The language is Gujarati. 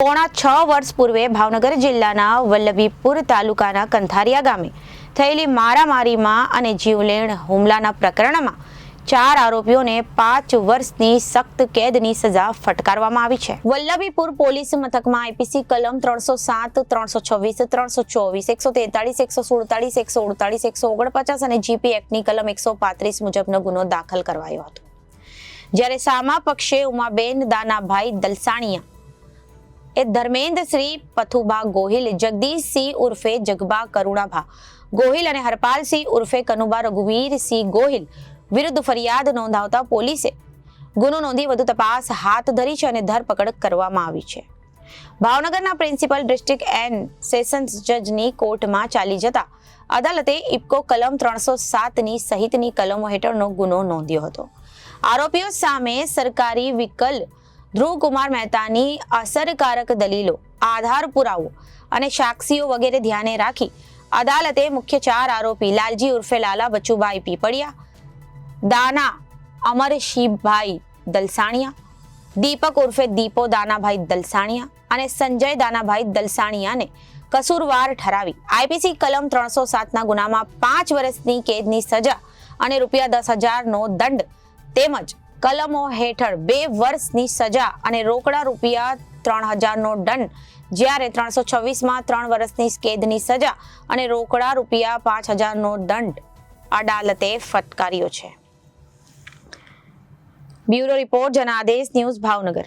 પોણા 6 વર્ષ પૂર્વે ભાવનગર જિલ્લાના વલ્લભીપુર તાલુકાના કંથારિયા ગામે થયેલી મારામારીમાં અને જીવલેણ હુમલાના પ્રકરણમાં 4 આરોપીઓને 5 વર્ષની સખ્ત કેદની સજા ફટકારવામાં આવી છે। વલ્લભીપુર પોલીસ મથકમાં આઈપીસી કલમ 307, 326, 324, 143, 147, 148, 149 અને જીપી એક્ટની કલમ 135 મુજબનો ગુનો દાખલ કરાયો હતો। જ્યારે સામા પક્ષે ઉમાબેન દાનાભાઈ દલસાણીયા એ ધર્મેન્દ્ર શ્રી પથુભા ગોહિલ, જગદીશસિંહ ઉર્ફે જગબા કરુણાભા ગોહિલ અને હરપાલસિંહ ઉર્ફે કનુભા રઘુવીરસિંહ ગોહિલ વિરુદ્ધ ફરિયાદ નોંધાવતા પોલીસે ગુનો નોંધી વધુ તપાસ હાથ ધરી છે અને ધરપકડ કરવામાં આવી છે। ભાવનગરના પ્રિન્સિપલ ડિસ્ટ્રિક્ટ એન્ડ સેશન્સ જજની કોર્ટમાં ચાલી જતા અદાલતે ઇફકો કલમ 307ની સહિતની કલમો હેઠળનો ગુનો નોંધ્યો હતો। આરોપીઓ સામે સરકારી વિકલ ધ્રુવકુમાર મહેતાની અસરકારક દલીલો, આધાર પુરાવો અને સાક્ષીઓ વગેરે ધ્યાને રાખી અદાલતે મુખ્ય 4 આરોપી લાલજી ઉર્ફે લાલા બચુભાઈ પીપળિયા, દાના અમરશીભાઈ દલસાણીયા, દીપક ઉર્ફે દીપો દાનાભાઈ દલસાણીયા અને સંજય દાનાભાઈ દલસાણીયાને કસૂરવાર ઠરાવી આઈપીસી કલમ 307ના ગુનામાં 5 વર્ષની કેદની સજા અને ₹10,000નો દંડ તેમજ કલમો હેઠળ 2 વર્ષની સજા અને રોકડા ₹3,000નો દંડ, જ્યારે 326માં 3 વર્ષની કેદની સજા અને રોકડા ₹5,000નો દંડ અદાલતે ફટકાર્યો છે। Bureau report, Janadesh news, Bhavnagar.